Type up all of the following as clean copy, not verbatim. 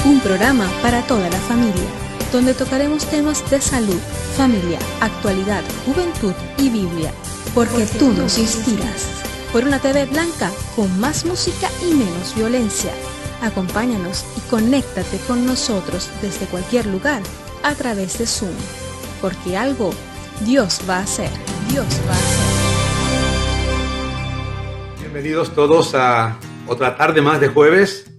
un programa para toda la familia, donde tocaremos temas de salud, familia, actualidad, juventud y Biblia, porque tú nos inspiras. Por una TV blanca con más música y menos violencia. Acompáñanos y conéctate con nosotros desde cualquier lugar a través de Zoom, porque algo Dios va a hacer. Dios va a hacer. Bienvenidos todos a otra tarde más de jueves.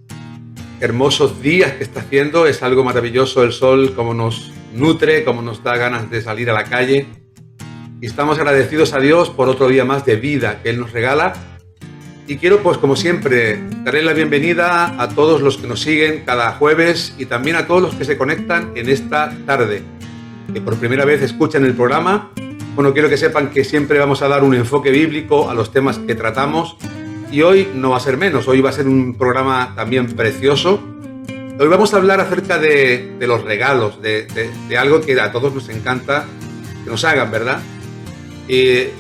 Hermosos días que está haciendo, es algo maravilloso el sol, como nos nutre, como nos da ganas de salir a la calle. Y estamos agradecidos a Dios por otro día más de vida que Él nos regala. Y quiero, pues como siempre, darle la bienvenida a todos los que nos siguen cada jueves y también a todos los que se conectan en esta tarde, que por primera vez escuchan el programa. Bueno, quiero que sepan que siempre vamos a dar un enfoque bíblico a los temas que tratamos. Y hoy no va a ser menos, hoy va a ser un programa también precioso. Hoy vamos a hablar acerca de los regalos, de algo que a todos nos encanta que nos hagan, ¿verdad?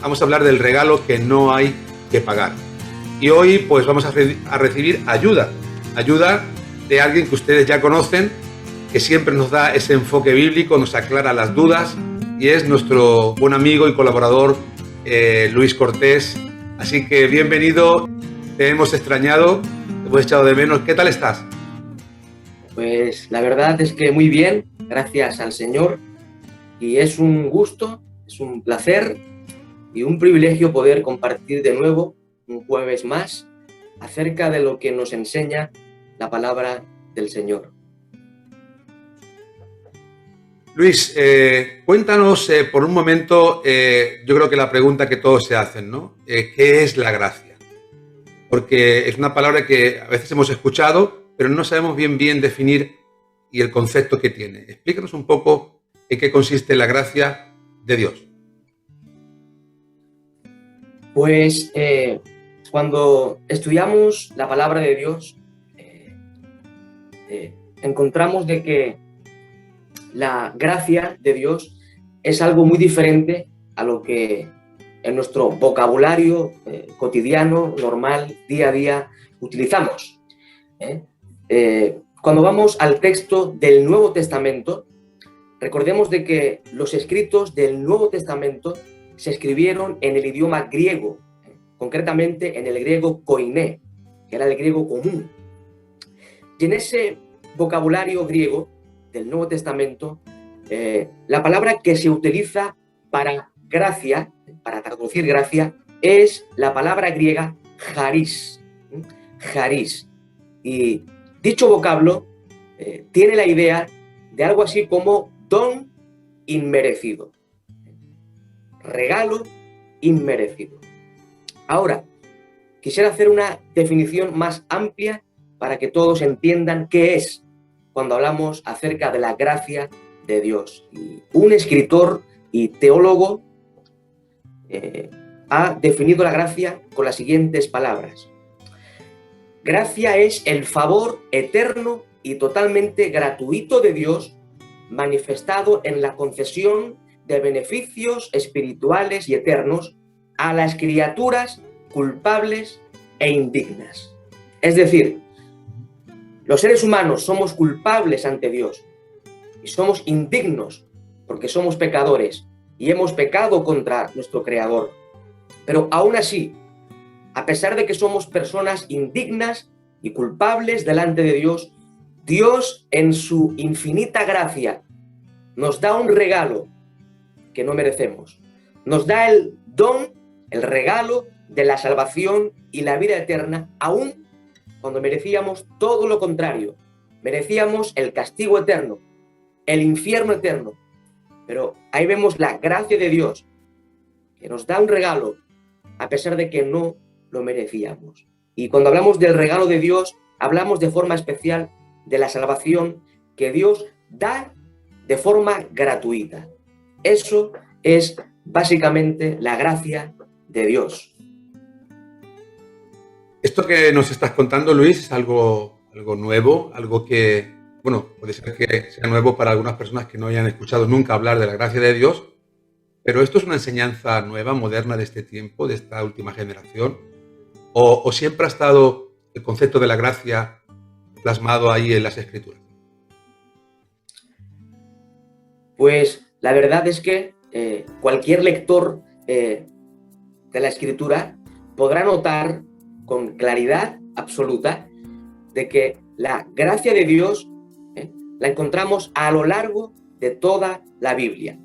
Vamos a hablar del regalo que no hay que pagar. Y hoy pues vamos a recibir ayuda de alguien que ustedes ya conocen, que siempre nos da ese enfoque bíblico, nos aclara las dudas, y es nuestro buen amigo y colaborador Luis Cortés. Así que bienvenido, te hemos extrañado, te hemos echado de menos. ¿Qué tal estás? Pues la verdad es que muy bien, gracias al Señor, y es un gusto, es un placer y un privilegio poder compartir de nuevo un jueves más acerca de lo que nos enseña la palabra del Señor. Luis, cuéntanos por un momento, yo creo que la pregunta que todos se hacen, ¿no? ¿Qué es la gracia? Porque es una palabra que a veces hemos escuchado, pero no sabemos bien definir y el concepto que tiene. Explícanos un poco en qué consiste la gracia de Dios. Pues cuando estudiamos la palabra de Dios, encontramos de que la gracia de Dios es algo muy diferente a lo que en nuestro vocabulario cotidiano, normal, día a día, utilizamos. Cuando vamos al texto del Nuevo Testamento, recordemos de que los escritos del Nuevo Testamento se escribieron en el idioma griego, concretamente en el griego koiné, que era el griego común. Y en ese vocabulario griego del Nuevo Testamento, la palabra que se utiliza para gracia, para traducir gracia, es la palabra griega charis. Charis. Y dicho vocablo tiene la idea de algo así como don inmerecido. Regalo inmerecido. Ahora, quisiera hacer una definición más amplia para que todos entiendan qué es cuando hablamos acerca de la gracia de Dios. Y un escritor y teólogo ha definido la gracia con las siguientes palabras. Gracia es el favor eterno y totalmente gratuito de Dios manifestado en la concesión de beneficios espirituales y eternos a las criaturas culpables e indignas. Es decir, los seres humanos somos culpables ante Dios y somos indignos porque somos pecadores y hemos pecado contra nuestro Creador. Pero aún así, a pesar de que somos personas indignas y culpables delante de Dios, Dios en su infinita gracia nos da un regalo que no merecemos. Nos da el don, el regalo de la salvación y la vida eterna, aún cuando merecíamos todo lo contrario. Merecíamos el castigo eterno, el infierno eterno. Pero ahí vemos la gracia de Dios, que nos da un regalo, a pesar de que no lo merecíamos. Y cuando hablamos del regalo de Dios, hablamos de forma especial de la salvación que Dios da de forma gratuita. Eso es básicamente la gracia de Dios. Esto que nos estás contando, Luis, es algo nuevo, algo que, bueno, puede ser que sea nuevo para algunas personas que no hayan escuchado nunca hablar de la gracia de Dios, pero esto es una enseñanza nueva, moderna de este tiempo, de esta última generación, o siempre ha estado el concepto de la gracia plasmado ahí en las Escrituras. Pues la verdad es que cualquier lector de la Escritura podrá notar con claridad absoluta de que la gracia de Dios la encontramos a lo largo de toda la Biblia.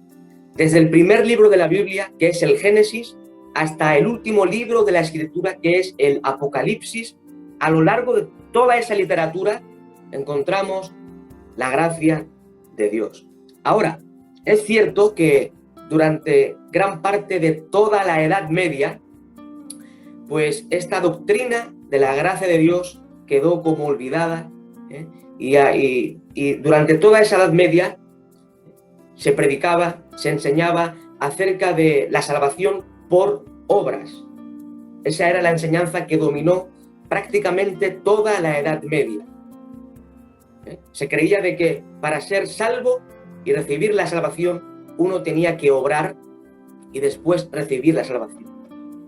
Desde el primer libro de la Biblia, que es el Génesis, hasta el último libro de la Escritura, que es el Apocalipsis, a lo largo de toda esa literatura encontramos la gracia de Dios. Ahora, es cierto que durante gran parte de toda la Edad Media, pues esta doctrina de la gracia de Dios quedó como olvidada, y durante toda esa Edad Media se predicaba, se enseñaba acerca de la salvación por obras. Esa era la enseñanza que dominó prácticamente toda la Edad Media. Se creía de que para ser salvo y recibir la salvación, uno tenía que obrar y después recibir la salvación.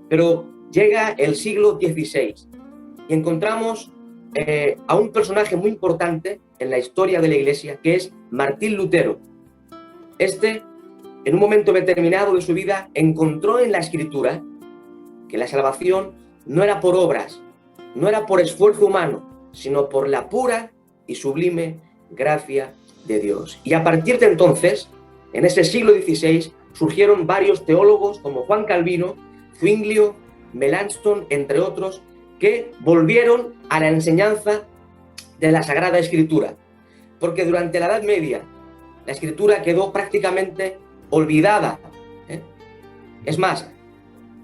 Pero llega el siglo XVI y encontramos a un personaje muy importante en la historia de la Iglesia, que es Martín Lutero. Este, en un momento determinado de su vida, encontró en la Escritura que la salvación no era por obras, no era por esfuerzo humano, sino por la pura y sublime gracia de Dios. Y a partir de entonces, en ese siglo XVI, surgieron varios teólogos como Juan Calvino, Zwinglio, Melanchthon, entre otros, que volvieron a la enseñanza de la Sagrada Escritura. Porque durante la Edad Media, la Escritura quedó prácticamente olvidada. Es más,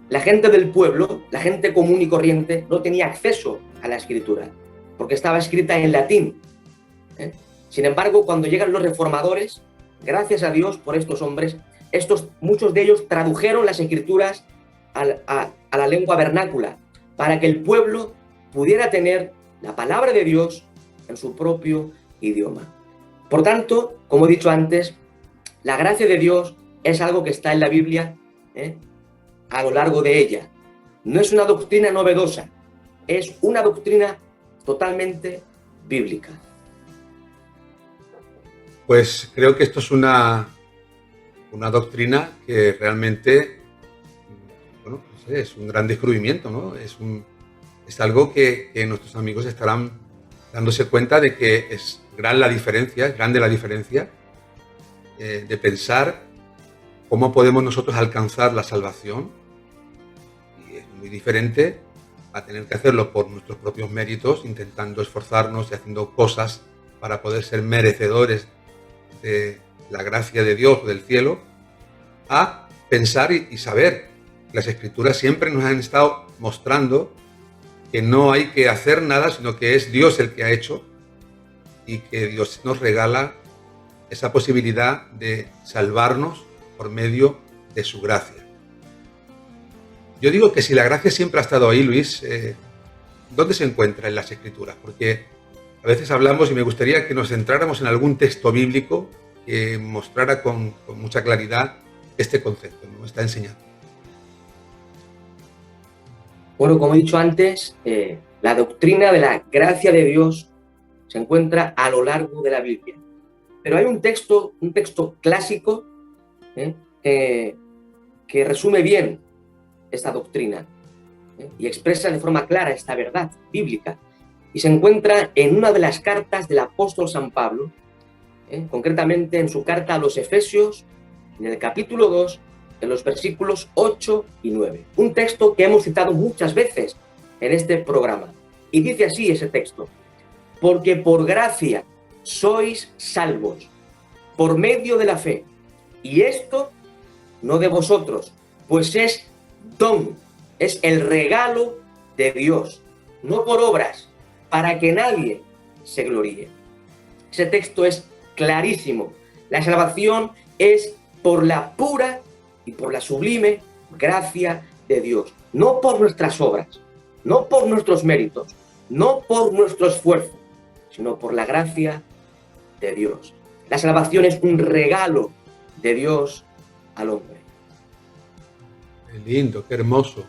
la gente del pueblo, la gente común y corriente, no tenía acceso a la Escritura, porque estaba escrita en latín. Sin embargo, cuando llegan los reformadores, gracias a Dios por estos hombres, muchos de ellos tradujeron las Escrituras a la lengua vernácula, para que el pueblo pudiera tener la palabra de Dios en su propio idioma. Por tanto, como he dicho antes, la gracia de Dios es algo que está en la Biblia a lo largo de ella. No es una doctrina novedosa, es una doctrina totalmente bíblica. Pues creo que esto es una doctrina que realmente, bueno, no sé, es un gran descubrimiento, ¿no? Es algo que nuestros amigos estarán dándose cuenta de que es grande la diferencia de pensar cómo podemos nosotros alcanzar la salvación, y es muy diferente a tener que hacerlo por nuestros propios méritos, intentando esforzarnos y haciendo cosas para poder ser merecedores de la gracia de Dios o del cielo, a pensar y saber que las Escrituras siempre nos han estado mostrando que no hay que hacer nada, sino que es Dios el que ha hecho, y que Dios nos regala esa posibilidad de salvarnos por medio de su gracia. Yo digo que si la gracia siempre ha estado ahí, Luis, ¿dónde se encuentra en las Escrituras? Porque a veces hablamos y me gustaría que nos centráramos en algún texto bíblico que mostrara con mucha claridad este concepto, ¿no? Esta enseñanza. Bueno, como he dicho antes, la doctrina de la gracia de Dios se encuentra a lo largo de la Biblia. Pero hay un texto clásico que resume bien esta doctrina y expresa de forma clara esta verdad bíblica. Y se encuentra en una de las cartas del apóstol San Pablo, concretamente en su carta a los Efesios, en el capítulo 2, en los versículos 8 y 9. Un texto que hemos citado muchas veces en este programa. Y dice así ese texto: porque por gracia sois salvos, por medio de la fe. Y esto no de vosotros, pues es don, es el regalo de Dios, no por obras, para que nadie se gloríe. Ese texto es clarísimo. La salvación es por la pura y por la sublime gracia de Dios, no por nuestras obras, no por nuestros méritos, no por nuestro esfuerzo, sino por la gracia de Dios. La salvación es un regalo de Dios al hombre. Qué lindo, qué hermoso.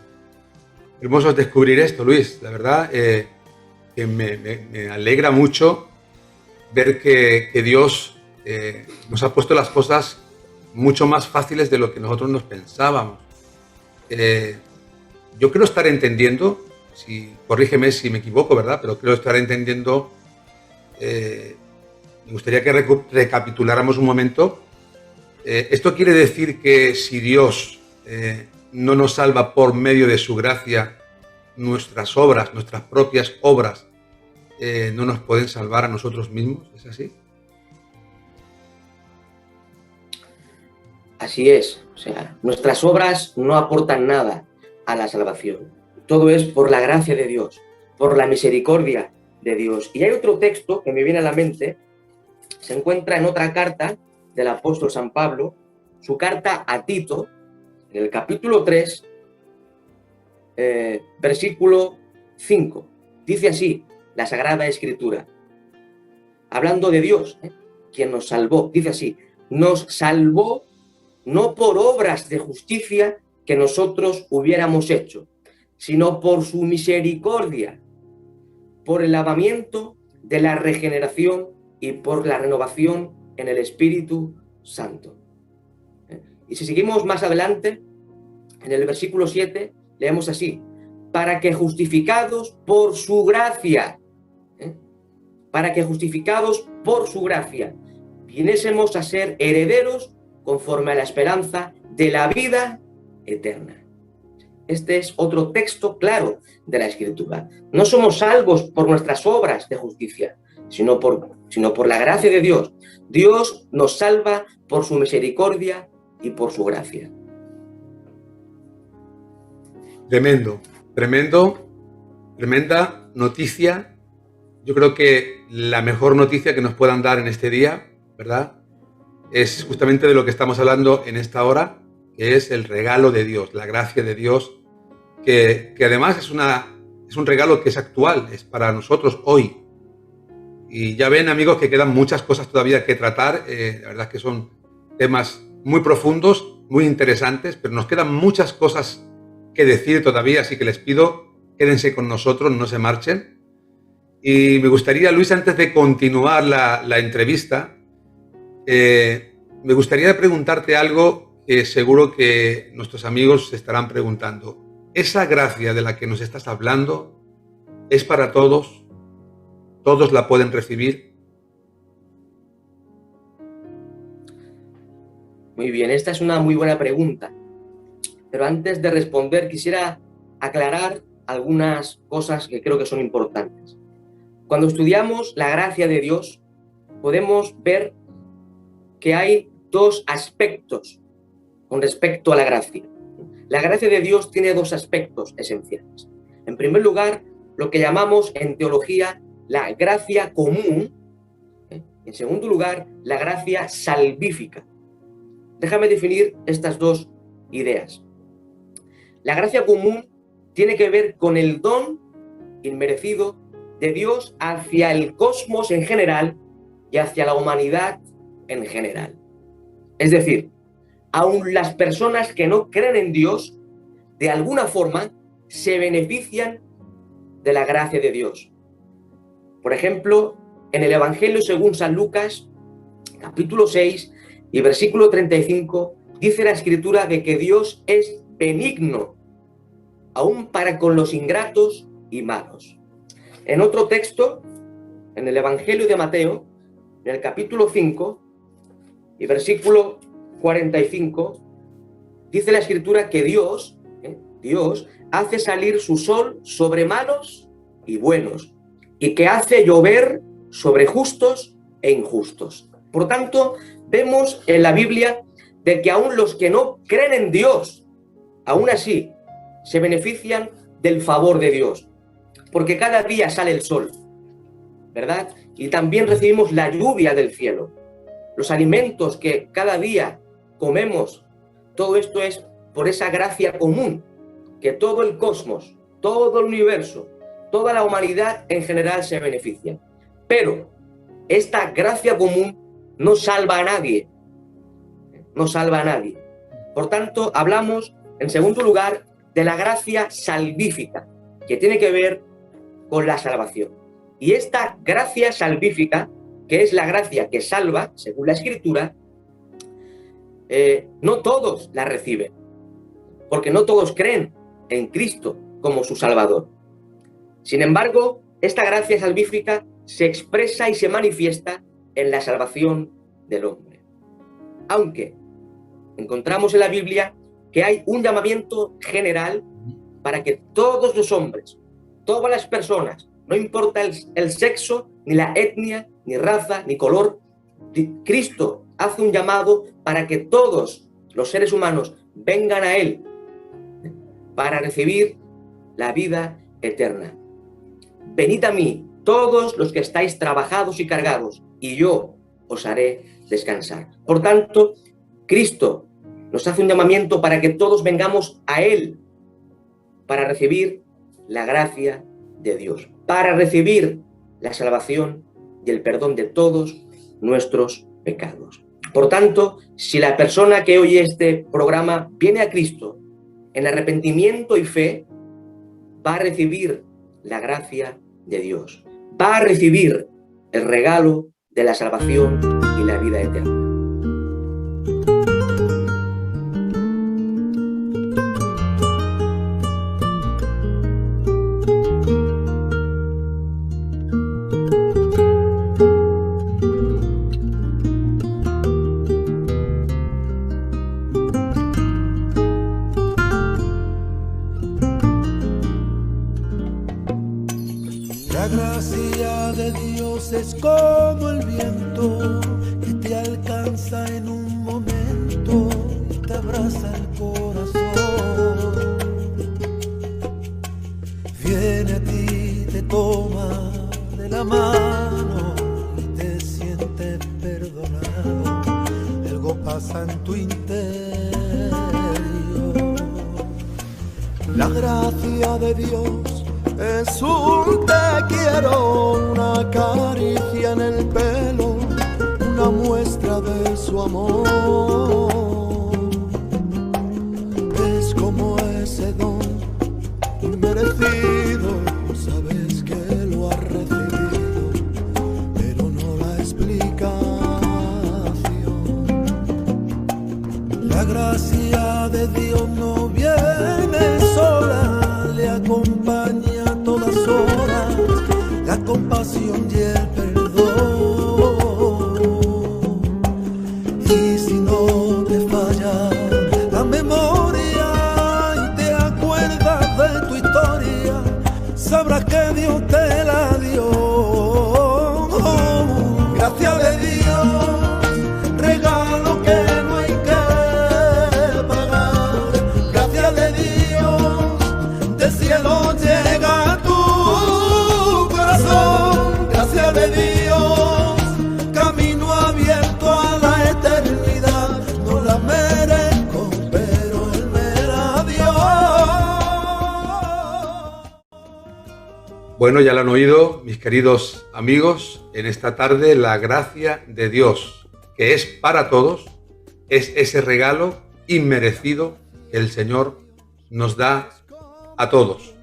Qué hermoso es descubrir esto, Luis. La verdad que me alegra mucho ver que Dios nos ha puesto las cosas mucho más fáciles de lo que nosotros nos pensábamos. Yo creo estar entendiendo, corrígeme si me equivoco, ¿verdad? Pero creo estar entendiendo, me gustaría que recapituláramos un momento. Esto quiere decir que si Dios no nos salva por medio de su gracia, nuestras obras, nuestras propias obras, no nos pueden salvar a nosotros mismos, ¿es así? Así es, o sea, nuestras obras no aportan nada a la salvación. Todo es por la gracia de Dios, por la misericordia de Dios. Y hay otro texto que me viene a la mente, se encuentra en otra carta del apóstol San Pablo, su carta a Tito, en el capítulo 3, versículo 5. Dice así la Sagrada Escritura, hablando de Dios, quien nos salvó, dice así, nos salvó no por obras de justicia que nosotros hubiéramos hecho, sino por su misericordia, por el lavamiento de la regeneración y por la renovación en el Espíritu Santo. Y si seguimos más adelante, en el versículo 7, leemos así, para que justificados por su gracia, para que justificados por su gracia, viniésemos a ser herederos conforme a la esperanza de la vida eterna. Este es otro texto claro de la Escritura. No somos salvos por nuestras obras de justicia, sino por la gracia de Dios. Dios nos salva por su misericordia y por su gracia. Tremenda noticia. Yo creo que la mejor noticia que nos puedan dar en este día, ¿verdad?, es justamente de lo que estamos hablando en esta hora, que es el regalo de Dios, la gracia de Dios, que además es un regalo que es actual, es para nosotros hoy. Y ya ven, amigos, que quedan muchas cosas todavía que tratar. La verdad es que son temas muy profundos, muy interesantes, pero nos quedan muchas cosas que decir todavía, así que les pido, quédense con nosotros, no se marchen. Y me gustaría, Luis, antes de continuar la entrevista, me gustaría preguntarte algo que seguro que nuestros amigos se estarán preguntando. ¿Esa gracia de la que nos estás hablando es para todos? ¿Todos la pueden recibir? Muy bien, esta es una muy buena pregunta. Pero antes de responder, quisiera aclarar algunas cosas que creo que son importantes. Cuando estudiamos la gracia de Dios, podemos ver que hay dos aspectos con respecto a la gracia. La gracia de Dios tiene dos aspectos esenciales. En primer lugar, lo que llamamos en teología la gracia común. En segundo lugar, la gracia salvífica. Déjame definir estas dos ideas. La gracia común tiene que ver con el don inmerecido de Dios hacia el cosmos en general y hacia la humanidad en general. Es decir, aun las personas que no creen en Dios, de alguna forma, se benefician de la gracia de Dios. Por ejemplo, en el Evangelio según San Lucas, capítulo 6 y versículo 35, dice la Escritura de que Dios es benigno, aún para con los ingratos y malos. En otro texto, en el Evangelio de Mateo, en el capítulo 5 y versículo 45, dice la Escritura que Dios hace salir su sol sobre malos y buenos, y que hace llover sobre justos e injustos. Por tanto, vemos en la Biblia de que aún los que no creen en Dios, aún así, se benefician del favor de Dios, porque cada día sale el sol, ¿verdad? Y también recibimos la lluvia del cielo. Los alimentos que cada día comemos, todo esto es por esa gracia común, que todo el cosmos, todo el universo, toda la humanidad en general se beneficia. Pero esta gracia común no salva a nadie, no salva a nadie. Por tanto, hablamos, en segundo lugar, de la gracia salvífica, que tiene que ver con la salvación. Y esta gracia salvífica que es la gracia que salva, según la Escritura, no todos la reciben, porque no todos creen en Cristo como su Salvador. Sin embargo, esta gracia salvífica se expresa y se manifiesta en la salvación del hombre. Aunque encontramos en la Biblia que hay un llamamiento general para que todos los hombres, todas las personas, no importa el sexo, ni la etnia, ni raza, ni color, Cristo hace un llamado para que todos los seres humanos vengan a Él para recibir la vida eterna. Venid a mí, todos los que estáis trabajados y cargados, y yo os haré descansar. Por tanto, Cristo nos hace un llamamiento para que todos vengamos a Él para recibir la gracia de Dios, para recibir la salvación y el perdón de todos nuestros pecados. Por tanto, si la persona que oye este programa viene a Cristo en arrepentimiento y fe, va a recibir la gracia de Dios, va a recibir el regalo de la salvación y la vida eterna. La gracia de Dios es como el viento que te alcanza en un momento y te abraza el corazón. Viene a ti, te toma de la mano y te sientes perdonado. Algo pasa en tu interior. La gracia de Dios es un te quiero, una caricia en el pelo, una muestra de su amor. Es como ese don inmerecido, sabes que lo has recibido, pero no la explicación. La gracia de Dios no viene sola, le acompaña todas horas, la compasión y el perdón. Y si no te falla la memoria y te acuerdas de tu historia, sabrás que Dios te la dio. Gracia de Dios, regalo que no hay que pagar. Gracia de Dios, del cielo llega a tu corazón. Gracia de Dios, camino abierto a la eternidad. No la merezco, pero Él me la dio. Bueno, ya lo han oído, mis queridos amigos, en esta tarde la gracia de Dios, que es para todos, es ese regalo inmerecido que el Señor nos da a todos.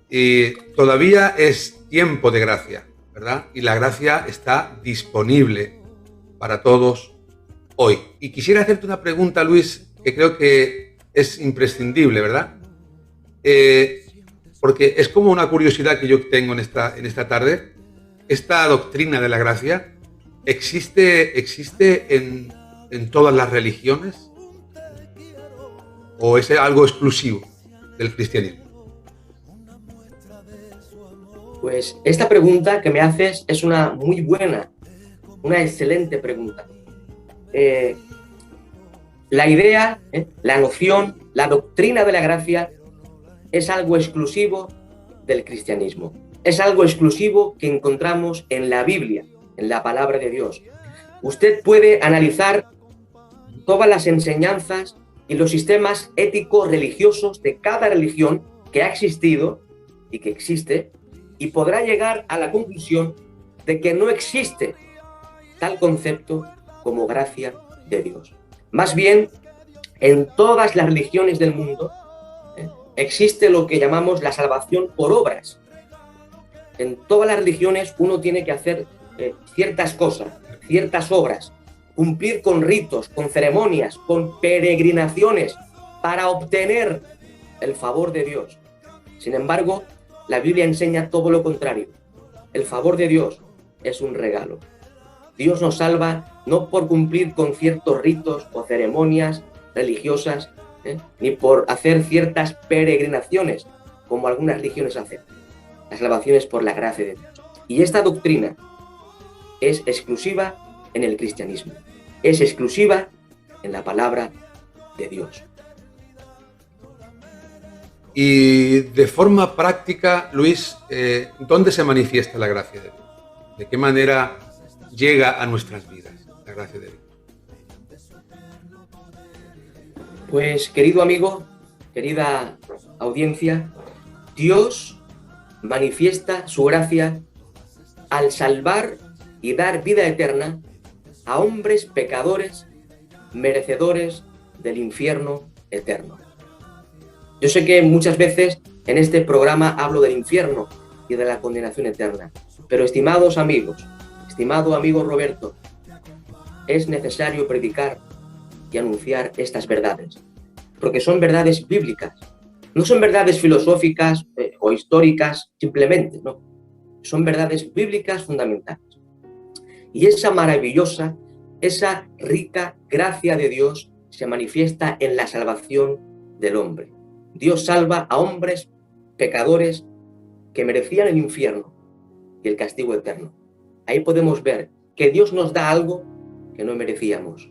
Y todavía es tiempo de gracia, ¿verdad? Y la gracia está disponible para todos hoy. Y quisiera hacerte una pregunta, Luis, que creo que es imprescindible, ¿verdad? Porque es como una curiosidad que yo tengo en esta tarde. Esta doctrina de la gracia existe en todas las religiones, ¿o es algo exclusivo del cristianismo? Pues esta pregunta que me haces es una muy buena, una excelente pregunta. La idea, la noción, la doctrina de la gracia es algo exclusivo del cristianismo. Es algo exclusivo que encontramos en la Biblia, en la palabra de Dios. Usted puede analizar todas las enseñanzas y los sistemas éticos religiosos de cada religión que ha existido y que existe, y podrá llegar a la conclusión de que no existe tal concepto como gracia de Dios. Más bien, en todas las religiones del mundo existe lo que llamamos la salvación por obras. En todas las religiones uno tiene que hacer ciertas cosas, ciertas obras, cumplir con ritos, con ceremonias, con peregrinaciones para obtener el favor de Dios. Sin embargo, la Biblia enseña todo lo contrario. El favor de Dios es un regalo. Dios nos salva no por cumplir con ciertos ritos o ceremonias religiosas, ni por hacer ciertas peregrinaciones, como algunas religiones hacen. La salvación es por la gracia de Dios. Y esta doctrina es exclusiva en el cristianismo. Es exclusiva en la palabra de Dios. Y de forma práctica, Luis, ¿dónde se manifiesta la gracia de Dios? ¿De qué manera llega a nuestras vidas la gracia de Dios? Pues, querido amigo, querida audiencia, Dios manifiesta su gracia al salvar y dar vida eterna a hombres pecadores, merecedores del infierno eterno. Yo sé que muchas veces en este programa hablo del infierno y de la condenación eterna, pero estimados amigos, estimado amigo Roberto, es necesario predicar y anunciar estas verdades, porque son verdades bíblicas, no son verdades filosóficas o históricas simplemente, no, son verdades bíblicas fundamentales. Y esa maravillosa, esa rica gracia de Dios se manifiesta en la salvación del hombre. Dios salva a hombres pecadores que merecían el infierno y el castigo eterno. Ahí podemos ver que Dios nos da algo que no merecíamos.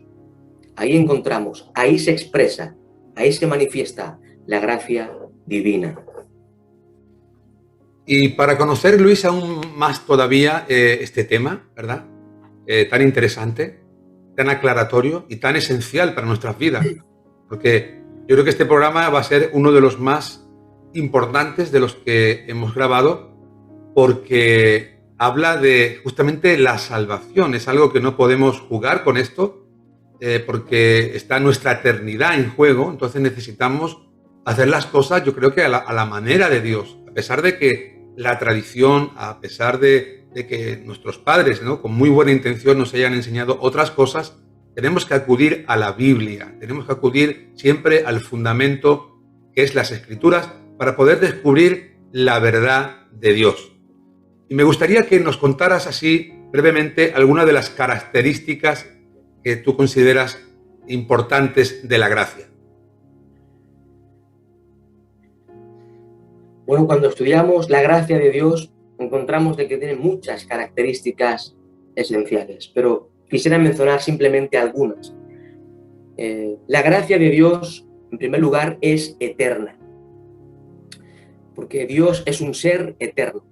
Ahí encontramos, ahí se expresa, ahí se manifiesta la gracia divina. Y para conocer, Luis, aún más todavía este tema, ¿verdad? Tan interesante, tan aclaratorio y tan esencial para nuestras vidas. Porque yo creo que este programa va a ser uno de los más importantes de los que hemos grabado, porque habla de justamente la salvación. Es algo que no podemos jugar con esto, porque está nuestra eternidad en juego. Entonces necesitamos hacer las cosas, yo creo que a la manera de Dios, a pesar de que la tradición, a pesar de que nuestros padres, ¿no?, con muy buena intención nos hayan enseñado otras cosas, tenemos que acudir a la Biblia, tenemos que acudir siempre al fundamento que es las Escrituras para poder descubrir la verdad de Dios. Y me gustaría que nos contaras así brevemente algunas de las características que tú consideras importantes de la gracia. Bueno, cuando estudiamos la gracia de Dios, encontramos de que tiene muchas características esenciales, pero quisiera mencionar simplemente algunas. La gracia de Dios, en primer lugar, es eterna, porque Dios es un ser eterno.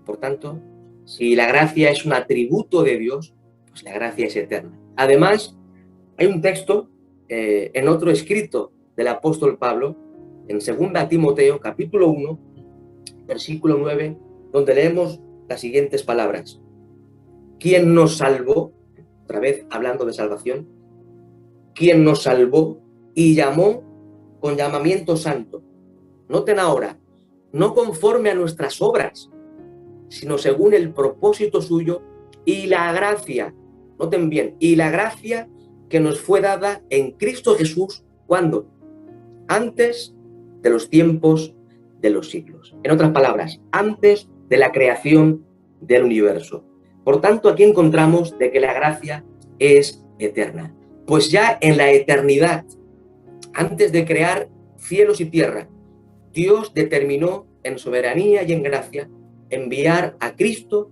Por tanto, si la gracia es un atributo de Dios, pues la gracia es eterna. Además, hay un texto en otro escrito del apóstol Pablo, en 2 Timoteo, capítulo 1, versículo 9, donde leemos las siguientes palabras. ¿Quién nos salvó? Otra vez hablando de salvación. ¿Quién nos salvó y llamó con llamamiento santo? Noten ahora, no conforme a nuestras obras, sino según el propósito suyo y la gracia. Noten bien, y la gracia que nos fue dada en Cristo Jesús, ¿cuándo? Antes de los tiempos de los siglos. En otras palabras, antes de la creación del universo. Por tanto, aquí encontramos de que la gracia es eterna. Pues ya en la eternidad, antes de crear cielos y tierra, Dios determinó en soberanía y en gracia enviar a Cristo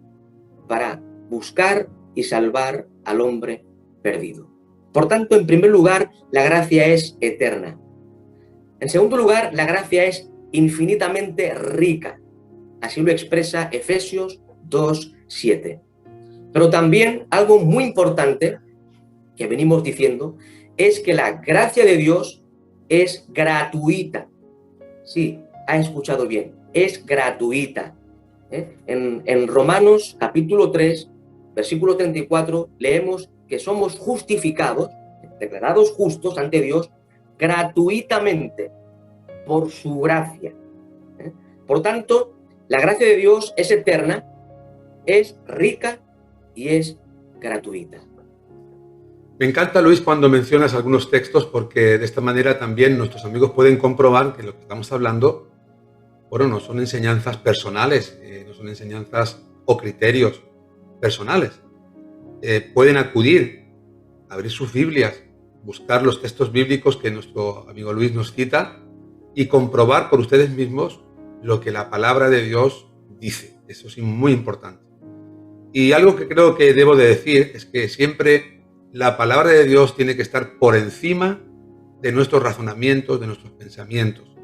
para buscar y salvar al hombre perdido. Por tanto, en primer lugar, la gracia es eterna. En segundo lugar, la gracia es infinitamente rica. Así lo expresa Efesios 2:7. Pero también algo muy importante que venimos diciendo es que la gracia de Dios es gratuita. Sí, ha escuchado bien, es gratuita. En Romanos capítulo 3, versículo 34, leemos que somos justificados, declarados justos ante Dios, gratuitamente, por su gracia. Por tanto, la gracia de Dios es eterna, es rica y es gratuita. Me encanta, Luis, cuando mencionas algunos textos, porque de esta manera también nuestros amigos pueden comprobar que lo que estamos hablando, bueno, no son enseñanzas personales, no son enseñanzas o criterios personales. Pueden acudir, abrir sus Biblias, buscar los textos bíblicos que nuestro amigo Luis nos cita y comprobar por ustedes mismos lo que la palabra de Dios dice. Eso es muy importante. Y algo que creo que debo de decir es que siempre la palabra de Dios tiene que estar por encima de nuestros razonamientos, de nuestros pensamientos.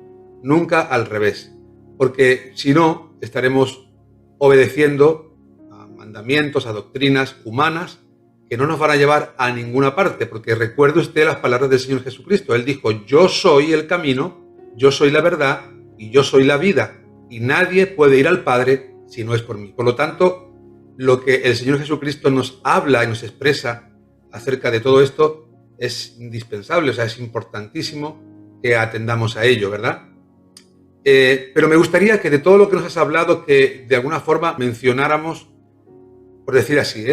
Nunca al revés. Porque si no, estaremos obedeciendo a mandamientos, a doctrinas humanas que no nos van a llevar a ninguna parte. Porque recuerde usted las palabras del Señor Jesucristo. Él dijo: yo soy el camino, yo soy la verdad y yo soy la vida. Y nadie puede ir al Padre si no es por mí. Por lo tanto, lo que el Señor Jesucristo nos habla y nos expresa acerca de todo esto es indispensable, o sea, es importantísimo que atendamos a ello, ¿verdad? Pero me gustaría que de todo lo que nos has hablado, que de alguna forma mencionáramos, por decir así,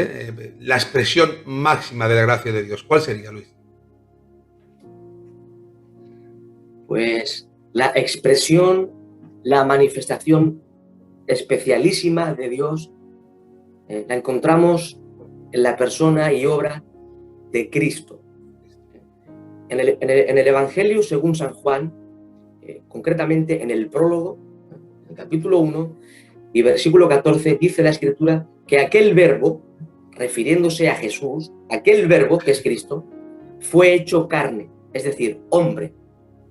la expresión máxima de la gracia de Dios. ¿Cuál sería, Luis? Pues la expresión, la manifestación especialísima de Dios la encontramos en la persona y obra de Cristo. En el Evangelio según San Juan, concretamente en el prólogo, en el capítulo 1 y versículo 14, dice la Escritura que aquel verbo, refiriéndose a Jesús, aquel verbo que es Cristo, fue hecho carne, es decir, hombre.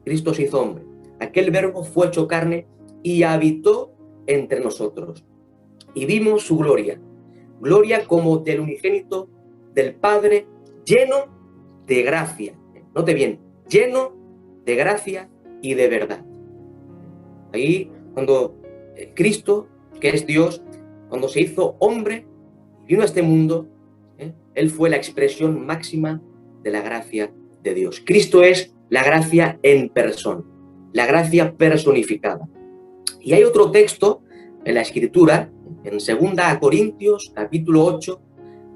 Cristo se hizo hombre. Aquel verbo fue hecho carne y habitó entre nosotros. Y vimos su gloria, gloria como del unigénito del Padre, lleno de gracia. Note bien, lleno de gracia y de verdad. Ahí, cuando Cristo, que es Dios, cuando se hizo hombre y vino a este mundo, Él fue la expresión máxima de la gracia de Dios. Cristo es la gracia en persona, la gracia personificada. Y hay otro texto en la Escritura, en 2 Corintios, capítulo 8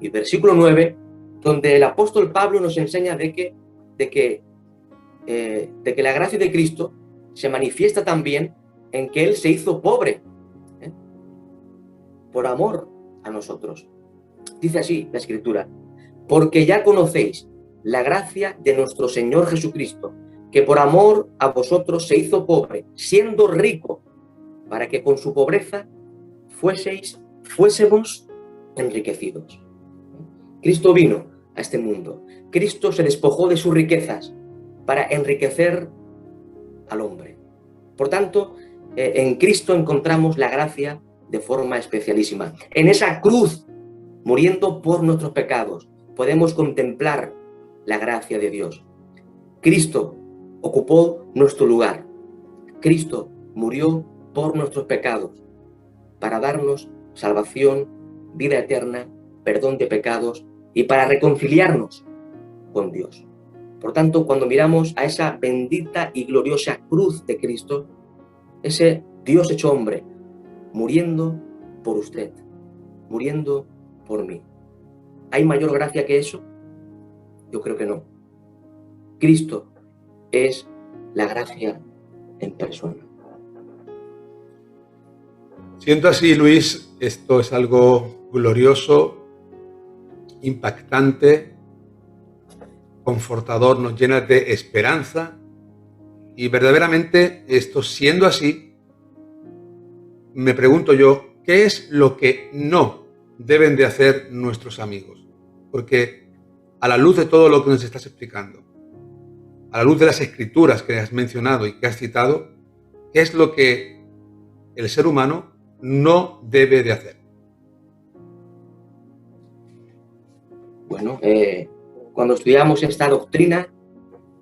y versículo 9, donde el apóstol Pablo nos enseña de que la gracia de Cristo se manifiesta también en que Él se hizo pobre, por amor a nosotros. Dice así la Escritura: porque ya conocéis la gracia de nuestro Señor Jesucristo, que por amor a vosotros se hizo pobre, siendo rico, para que con su pobreza fuésemos enriquecidos. Cristo vino a este mundo. Cristo se despojó de sus riquezas para enriquecer al hombre. Por tanto, en Cristo encontramos la gracia de forma especialísima. En esa cruz, muriendo por nuestros pecados, podemos contemplar la gracia de Dios. Cristo ocupó nuestro lugar. Cristo murió por nuestros pecados para darnos salvación, vida eterna, perdón de pecados y para reconciliarnos con Dios. Por tanto, cuando miramos a esa bendita y gloriosa cruz de Cristo, ese Dios hecho hombre, muriendo por usted, muriendo por mí, ¿hay mayor gracia que eso? Yo creo que no. Cristo es la gracia en persona. Siendo así, Luis, esto es algo glorioso, impactante, confortador, nos llena de esperanza y verdaderamente esto siendo así, me pregunto yo, ¿qué es lo que no deben de hacer nuestros amigos? Porque a la luz de todo lo que nos estás explicando, a la luz de las escrituras que has mencionado y que has citado, ¿qué es lo que el ser humano no debe de hacer? Bueno, cuando estudiamos esta doctrina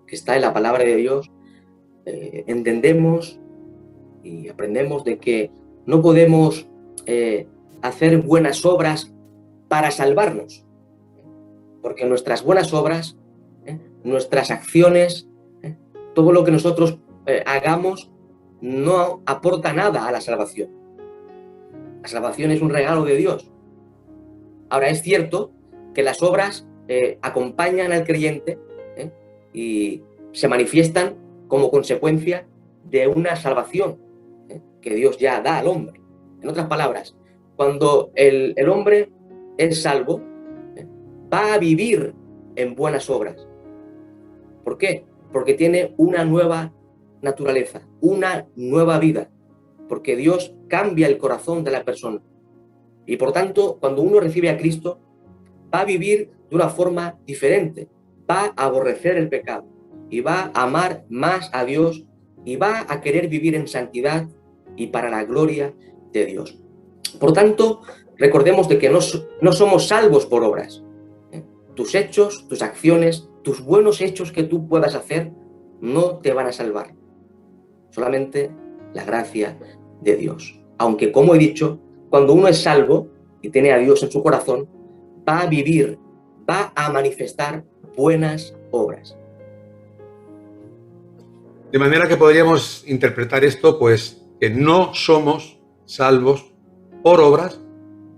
que está en la palabra de Dios, entendemos y aprendemos de que no podemos hacer buenas obras para salvarnos, porque nuestras buenas obras, nuestras acciones, todo lo que nosotros hagamos no aporta nada a la salvación. La salvación es un regalo de Dios. Ahora, es cierto que las obras acompañan al creyente y se manifiestan como consecuencia de una salvación que Dios ya da al hombre. En otras palabras, cuando el hombre es salvo, va a vivir en buenas obras. ¿Por qué? Porque tiene una nueva naturaleza, una nueva vida, porque Dios cambia el corazón de la persona. Y por tanto, cuando uno recibe a Cristo, va a vivir de una forma diferente, va a aborrecer el pecado y va a amar más a Dios y va a querer vivir en santidad y para la gloria de Dios. Por tanto, recordemos de que no somos salvos por obras. Tus hechos, tus acciones, tus buenos hechos que tú puedas hacer no te van a salvar. Solamente la gracia de Dios. Aunque, como he dicho, cuando uno es salvo y tiene a Dios en su corazón, va a vivir, va a manifestar buenas obras. De manera que podríamos interpretar esto, pues, que no somos salvos por obras,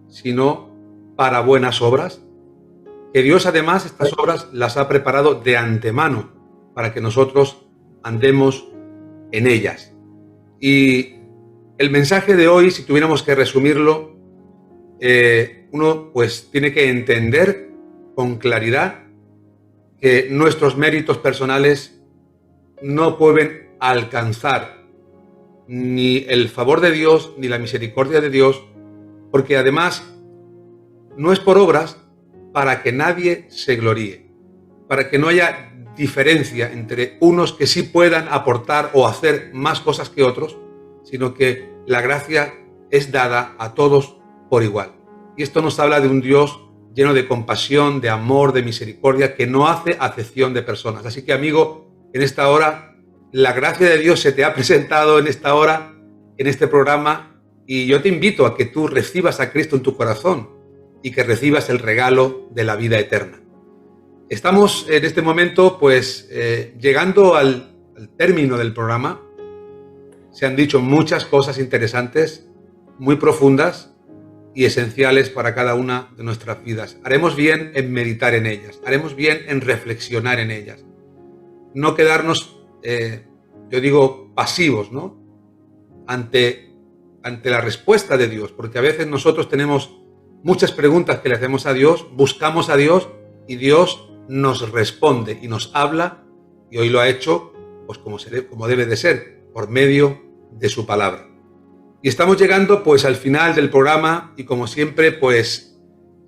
sino para buenas obras. Que Dios, además, estas obras las ha preparado de antemano para que nosotros andemos en ellas. Y el mensaje de hoy, si tuviéramos que resumirlo, uno pues tiene que entender con claridad que nuestros méritos personales no pueden alcanzar ni el favor de Dios ni la misericordia de Dios, porque además no es por obras para que nadie se gloríe, para que no haya diferencia entre unos que sí puedan aportar o hacer más cosas que otros, sino que la gracia es dada a todos por igual. Y esto nos habla de un Dios lleno de compasión, de amor, de misericordia, que no hace acepción de personas. Así que, amigo, en esta hora, la gracia de Dios se te ha presentado en esta hora, en este programa, y yo te invito a que tú recibas a Cristo en tu corazón y que recibas el regalo de la vida eterna. Estamos en este momento, pues, llegando al término del programa. Se han dicho muchas cosas interesantes, muy profundas y esenciales para cada una de nuestras vidas. Haremos bien en meditar en ellas, haremos bien en reflexionar en ellas. No quedarnos, yo digo, pasivos, ¿no? Ante la respuesta de Dios, porque a veces nosotros tenemos muchas preguntas que le hacemos a Dios, buscamos a Dios y Dios nos responde y nos habla, y hoy lo ha hecho pues como debe de ser, por medio de su palabra. Y estamos llegando pues al final del programa y como siempre pues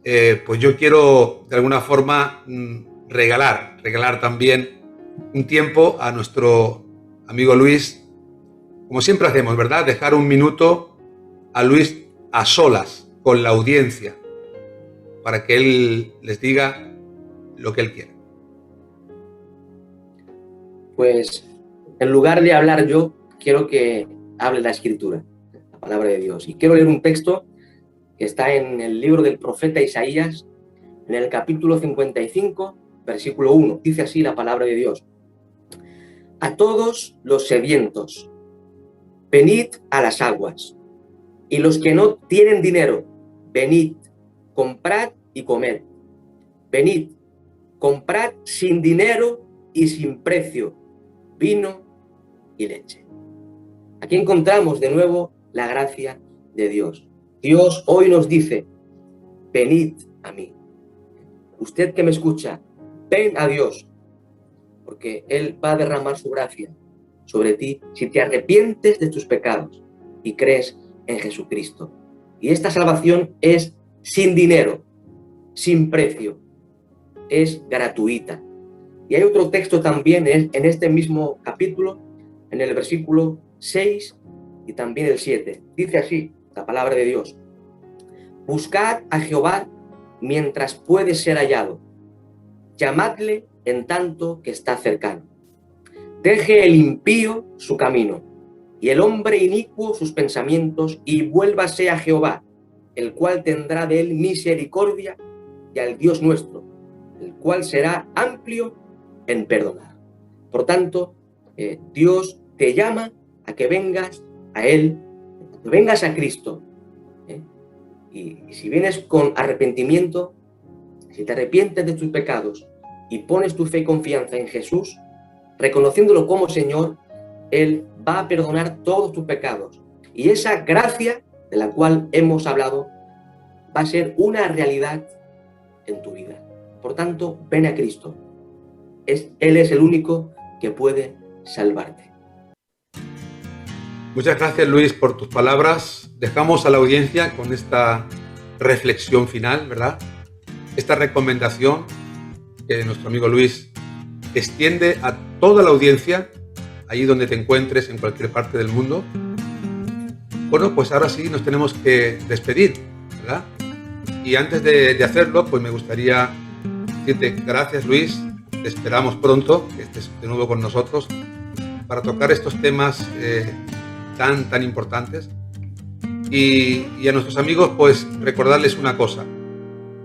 yo quiero de alguna forma regalar también un tiempo a nuestro amigo Luis, como siempre hacemos, ¿verdad? Dejar un minuto a Luis a solas con la audiencia para que él les diga lo que él quiere. Pues en lugar de hablar yo, quiero que hable la Escritura, la palabra de Dios. Y quiero leer un texto que está en el libro del profeta Isaías, en el capítulo 55, versículo 1. Dice así la palabra de Dios. A todos los sedientos, venid a las aguas, y los que no tienen dinero, venid, comprad y comed. Venid, comprad sin dinero y sin precio vino y leche. Aquí encontramos de nuevo la gracia de Dios. Dios hoy nos dice, venid a mí. Usted que me escucha, ven a Dios, porque Él va a derramar su gracia sobre ti si te arrepientes de tus pecados y crees en Jesucristo. Y esta salvación es sin dinero, sin precio, es gratuita. Y hay otro texto también en este mismo capítulo, en el versículo 6 y también el 7. Dice así la palabra de Dios. Buscad a Jehová mientras puede ser hallado. Llamadle en tanto que está cercano. Deje el impío su camino y el hombre inicuo sus pensamientos y vuélvase a Jehová, el cual tendrá de él misericordia, y al Dios nuestro, el cual será amplio en perdonar. Por tanto, Dios te llama a que vengas a Él, a que vengas a Cristo, Y si vienes con arrepentimiento, si te arrepientes de tus pecados y pones tu fe y confianza en Jesús, reconociéndolo como Señor, Él va a perdonar todos tus pecados. Y esa gracia de la cual hemos hablado va a ser una realidad en tu vida. Por tanto, ven a Cristo. Él es el único que puede salvarte. Muchas gracias, Luis, por tus palabras. Dejamos a la audiencia con esta reflexión final, ¿verdad? Esta recomendación que nuestro amigo Luis extiende a toda la audiencia, allí donde te encuentres, en cualquier parte del mundo. Bueno, pues ahora sí nos tenemos que despedir, ¿verdad? Y antes de hacerlo, pues me gustaría decirte gracias, Luis. Te esperamos pronto, que estés de nuevo con nosotros para tocar estos temas tan importantes. Y a nuestros amigos, pues recordarles una cosa,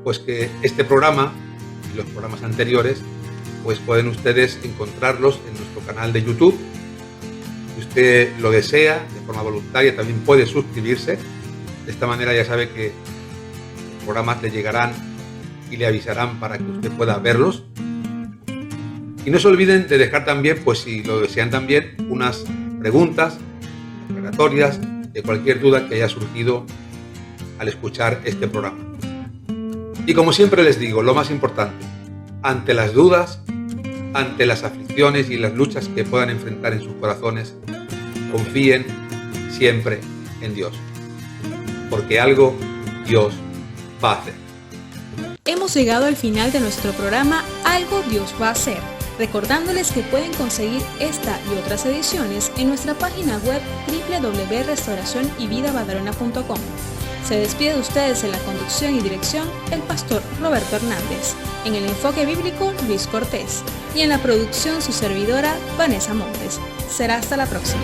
pues que este programa y los programas anteriores, pues pueden ustedes encontrarlos en nuestro canal de YouTube. Si usted lo desea, de forma voluntaria, también puede suscribirse. De esta manera ya sabe que los programas le llegarán y le avisarán para que usted pueda verlos. Y no se olviden de dejar también, pues si lo desean también, unas preguntas aclaratorias de cualquier duda que haya surgido al escuchar este programa. Y como siempre les digo, lo más importante, ante las dudas, ante las aflicciones y las luchas que puedan enfrentar en sus corazones, confíen siempre en Dios, porque algo Dios va a hacer. Hemos llegado al final de nuestro programa Algo Dios va a hacer, recordándoles que pueden conseguir esta y otras ediciones en nuestra página web www.restauracionyvidabadalona.com. Se despide de ustedes en la conducción y dirección el pastor Roberto Hernández, en el enfoque bíblico Luis Cortés y en la producción su servidora Vanessa Montes. Será hasta la próxima.